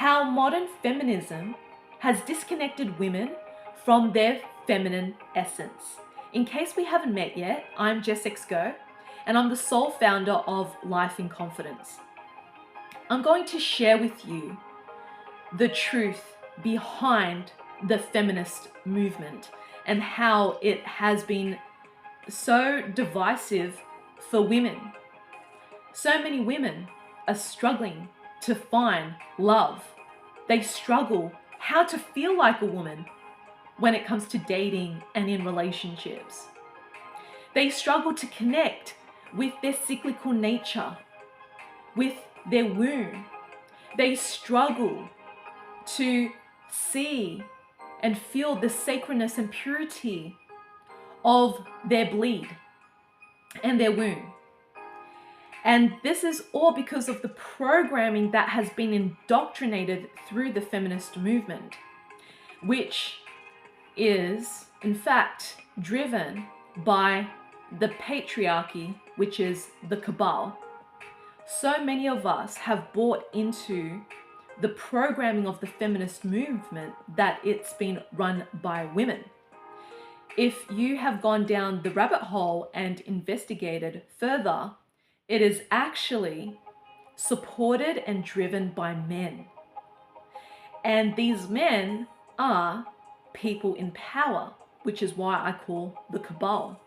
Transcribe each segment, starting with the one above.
how modern feminism has disconnected women from their feminine essence. In case we haven't met yet, I'm Jess X Goh, and I'm the sole founder of Life in Confidence. I'm going to share with you the truth behind the feminist movement and how it has been so divisive for women. So many women are struggling to find love. They struggle how to feel like a woman when it comes to dating and in relationships. They struggle to connect with their cyclical nature, with their womb. They struggle to see and feel the sacredness and purity of their bleed and their womb. And this is all because of the programming that has been indoctrinated through the feminist movement, which is, in fact, driven by the patriarchy, which is the cabal. So many of us have bought into the programming of the feminist movement that it's been run by women. If you have gone down the rabbit hole and investigated further, it is actually supported and driven by men. And these men are people in power, which is why I call the cabal,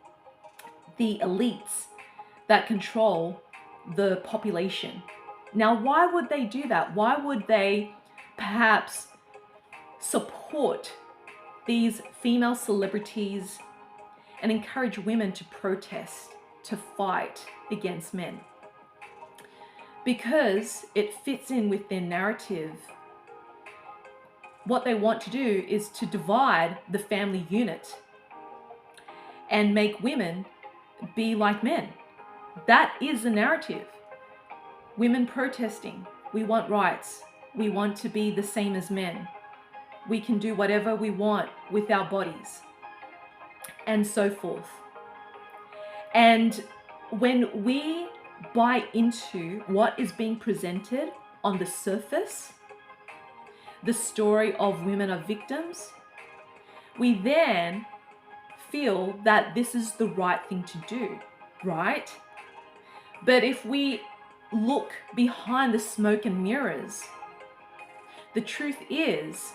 the elites that control the population. Now, why would they do that? Why would they perhaps support these female celebrities and encourage women to protest, to fight against men? Because it fits in with their narrative. What they want to do is to divide the family unit and make women be like men. That is the narrative. Women protesting. We want rights. We want to be the same as men. We can do whatever we want with our bodies, and so forth. And when we buy into what is being presented on the surface, the story of women are victims, we then feel that this is the right thing to do, right? But if we look behind the smoke and mirrors, the truth is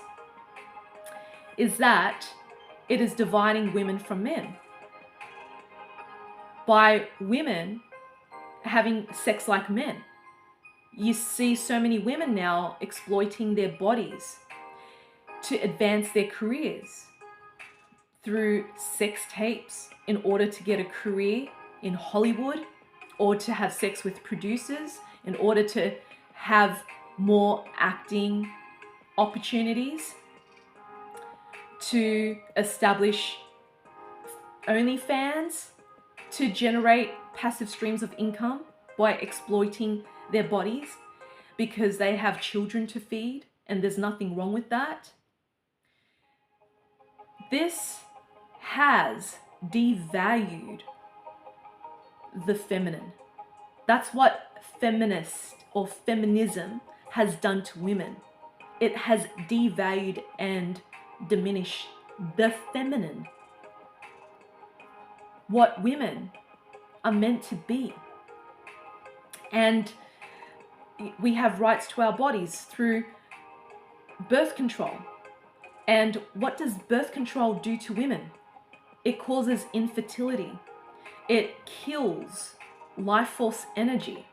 that it is dividing women from men. By women having sex like men. You see so many women now exploiting their bodies to advance their careers through sex tapes in order to get a career in Hollywood, or to have sex with producers in order to have more acting opportunities, to establish OnlyFans, to generate passive streams of income by exploiting their bodies because they have children to feed, and there's nothing wrong with that. This has devalued the feminine. That's what feminist or feminism has done to women. It has devalued and diminished the feminine, what women are meant to be. And we have rights to our bodies through birth control. And what does birth control do to women? It causes infertility. It kills life force energy,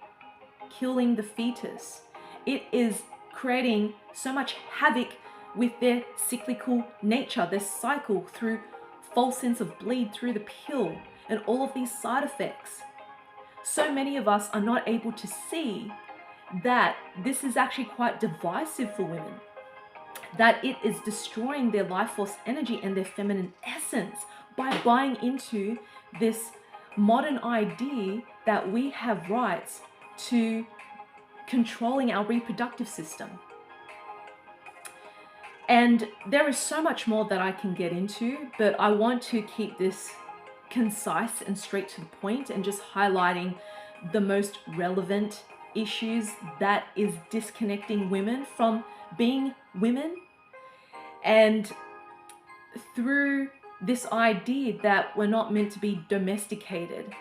killing the fetus. It is creating so much havoc with their cyclical nature, their cycle, through false sense of bleed through the pill and all of these side effects. So many of us are not able to see that this is actually quite divisive for women, that it is destroying their life force energy and their feminine essence by buying into this modern idea that we have rights to controlling our reproductive system. And there is so much more that I can get into, but I want to keep this concise and straight to the point and just highlighting the most relevant issues that is disconnecting women from being women. And through this idea that we're not meant to be domesticated,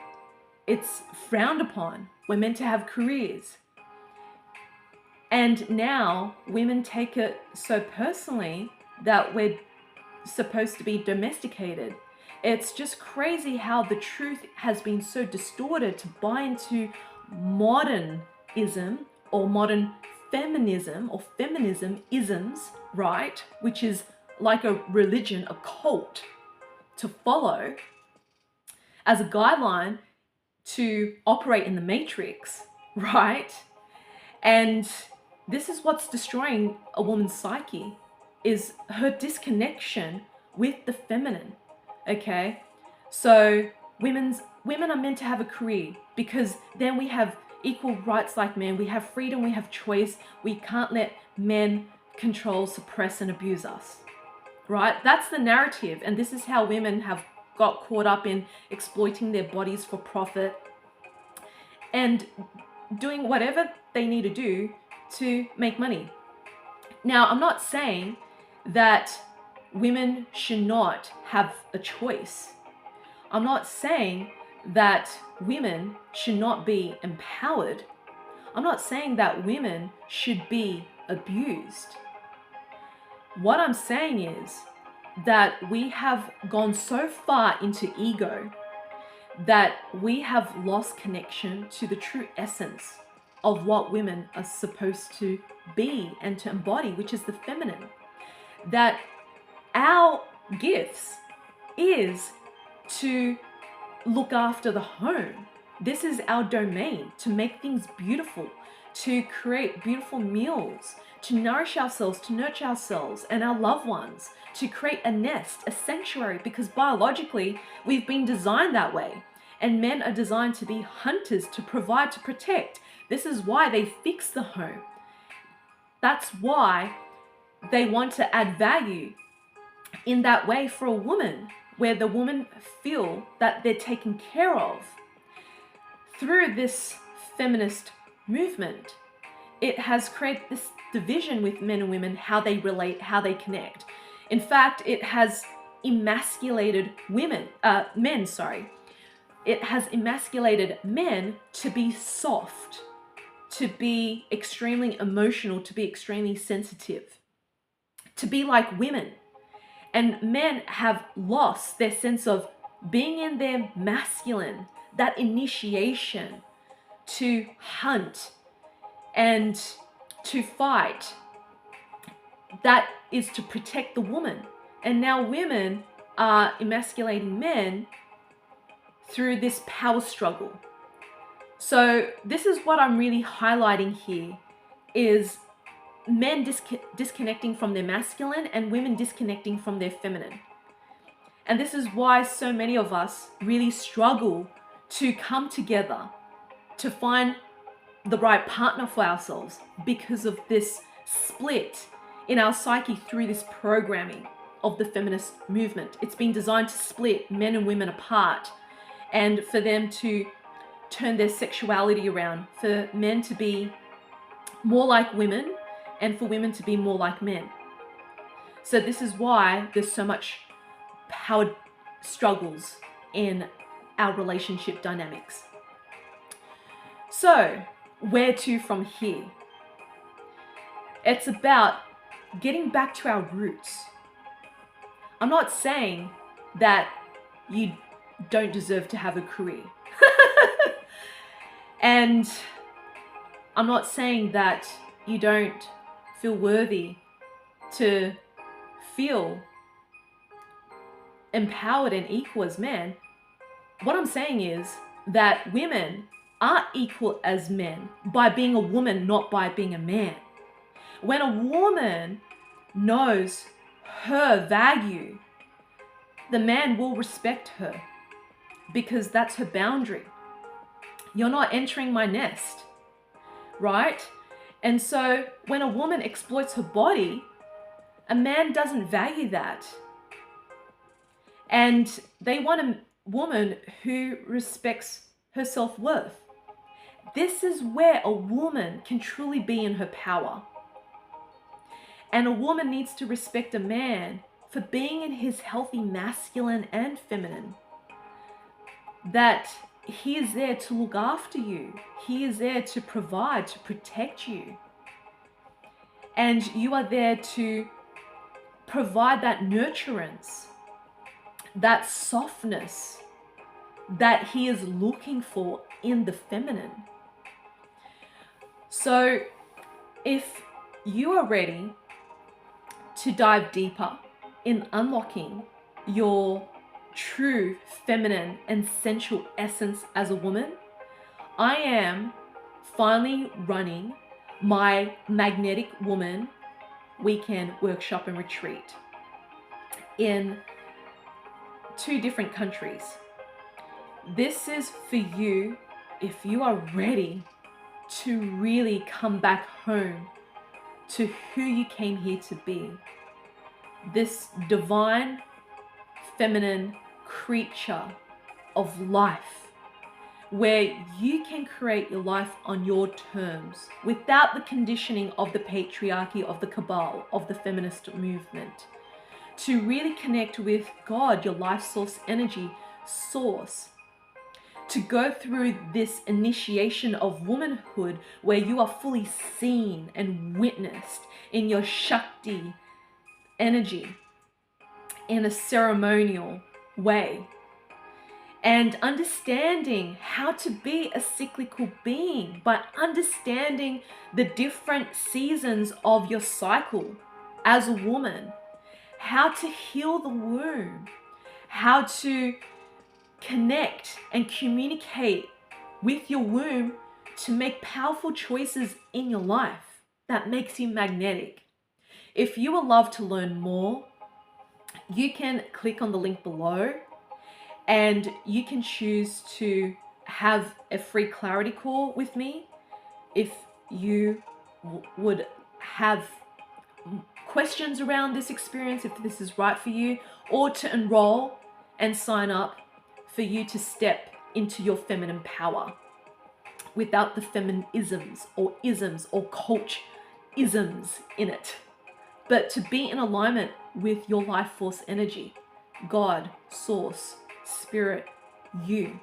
it's frowned upon. We're meant to have careers. And now women take it so personally that we're supposed to be domesticated. It's just crazy how the truth has been so distorted to buy into modernism or modern feminism or feminism isms, right? Which is like a religion, a cult to follow as a guideline to operate in the matrix, right? And this is what's destroying a woman's psyche, is her disconnection with the feminine. Okay, so women are meant to have a career, because then we have equal rights like men. We have freedom, we have choice. We can't let men control, suppress, and abuse us, right? That's the narrative, and this is how women have got caught up in exploiting their bodies for profit and doing whatever they need to do to make money. Now, I'm not saying that women should not have a choice. I'm not saying that women should not be empowered. I'm not saying that women should be abused. What I'm saying is that we have gone so far into ego that we have lost connection to the true essence of what women are supposed to be and to embody, which is the feminine. That our gifts is to look after the home. This is our domain, to make things beautiful, to create beautiful meals, to nourish ourselves, to nurture ourselves and our loved ones, to create a nest, a sanctuary, because biologically we've been designed that way. And men are designed to be hunters, to provide, to protect. This is why they fix the home. That's why they want to add value in that way for a woman, where the woman feel that they're taken care of. Through this feminist movement, it has created this division with men and women, how they relate, how they connect. In fact, it has emasculated men. It has emasculated men to be soft, to be extremely emotional, to be extremely sensitive, to be like women. And men have lost their sense of being in their masculine, that initiation to hunt and to fight. That is to protect the woman. And now women are emasculating men through this power struggle. So this is what I'm really highlighting here, is men disconnecting from their masculine and women disconnecting from their feminine. And this is why so many of us really struggle to come together, to find the right partner for ourselves, because of this split in our psyche through this programming of the feminist movement. It's been designed to split men and women apart, and for them to turn their sexuality around, for men to be more like women and for women to be more like men. So this is why there's so much power struggles in our relationship dynamics. So where to from here? It's about getting back to our roots. I'm not saying that you don't deserve to have a career. And I'm not saying that you don't feel worthy to feel empowered and equal as men. What I'm saying is that women are equal as men by being a woman, not by being a man. When a woman knows her value, the man will respect her, because that's her boundary. You're not entering my nest, right? And so when a woman exploits her body, a man doesn't value that. And they want a woman who respects her self-worth. This is where a woman can truly be in her power. And a woman needs to respect a man for being in his healthy masculine and feminine. That he is there to look after you. He is there to provide, to protect you. And you are there to provide that nurturance, that softness that he is looking for in the feminine. So if you are ready to dive deeper in unlocking your true feminine and sensual essence as a woman, I am finally running my Magnetic Woman weekend workshop and retreat in 2 different countries. This is for you if you are ready to really come back home to who you came here to be. This divine feminine creature of life, where you can create your life on your terms without the conditioning of the patriarchy, of the cabal, of the feminist movement, to really connect with God, your life source energy source, to go through this initiation of womanhood where you are fully seen and witnessed in your Shakti energy in a ceremonial way, and understanding how to be a cyclical being by understanding the different seasons of your cycle as a woman, how to heal the womb, how to connect and communicate with your womb to make powerful choices in your life that makes you magnetic. If you would love to learn more, you can click on the link below and you can choose to have a free clarity call with me if you would have questions around this experience, if this is right for you, or to enroll and sign up for you to step into your feminine power without the feminisms or isms or culture isms in it, but to be in alignment with your life force energy, God, source, spirit, you.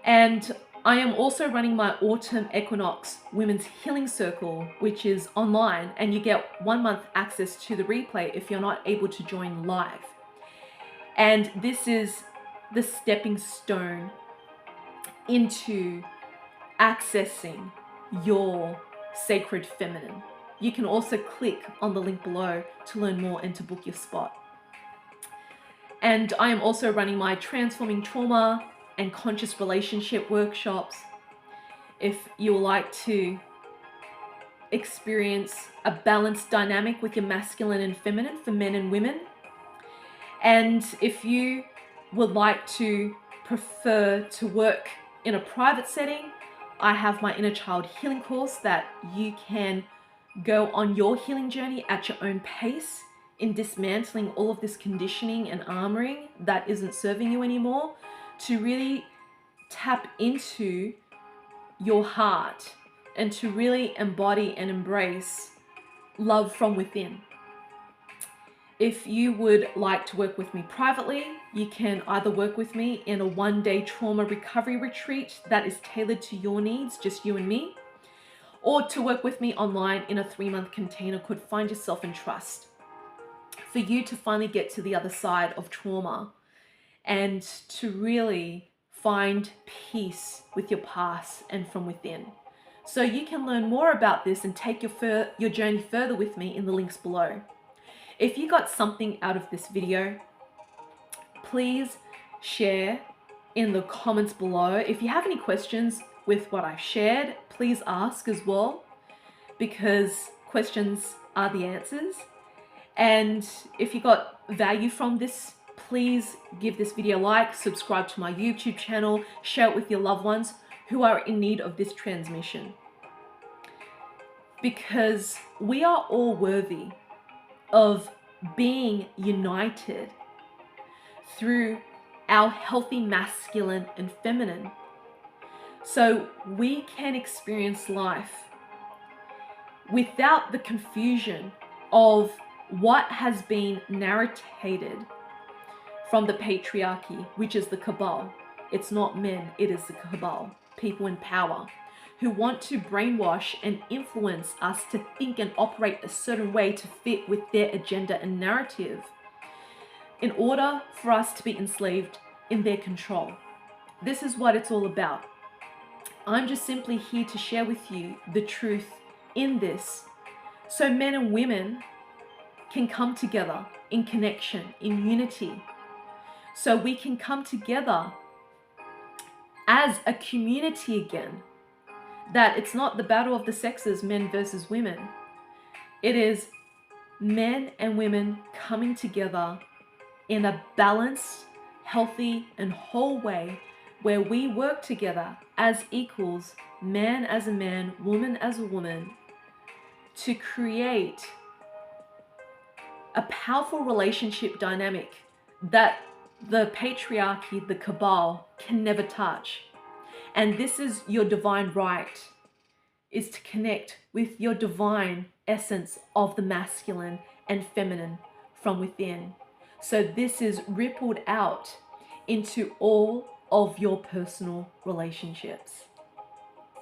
And I am also running my autumn equinox women's healing circle, which is online, and you get 1 month access to the replay if you're not able to join live. And this is the stepping stone into accessing your sacred feminine. You can also click on the link below to learn more and to book your spot. And I am also running my Transforming Trauma and Conscious Relationship workshops. If you would like to experience a balanced dynamic with your masculine and feminine for men and women. And if you would like to prefer to work in a private setting, I have my Inner Child Healing course that you can go on your healing journey at your own pace in dismantling all of this conditioning and armoring that isn't serving you anymore, to really tap into your heart and to really embody and embrace love from within. If you would like to work with me privately, you can either work with me in a 1-day trauma recovery retreat that is tailored to your needs, just you and me, or to work with me online in a 3-month container called Find Yourself and Trust, for you to finally get to the other side of trauma and to really find peace with your past and from within. So you can learn more about this and take your journey further with me in the links below. If you got something out of this video, please share in the comments below. If you have any questions with what I've shared, please ask as well, because questions are the answers. And if you got value from this, please give this video a like, subscribe to my YouTube channel, share it with your loved ones who are in need of this transmission. Because we are all worthy of being united through our healthy masculine and feminine. so we can experience life without the confusion of what has been narrated from the patriarchy, which is the cabal. It's not men, it is the cabal, people in power, who want to brainwash and influence us to think and operate a certain way to fit with their agenda and narrative in order for us to be enslaved in their control. This is what it's all about. I'm just simply here to share with you the truth in this, so men and women can come together in connection, in unity, so we can come together as a community again. That it's not the battle of the sexes, men versus women. It is men and women coming together in a balanced, healthy, and whole way where we work together as equals, man as a man, woman as a woman, to create a powerful relationship dynamic that the patriarchy, the cabal, can never touch. And this is your divine right, is to connect with your divine essence of the masculine and feminine from within. So this is rippled out into all of your personal relationships.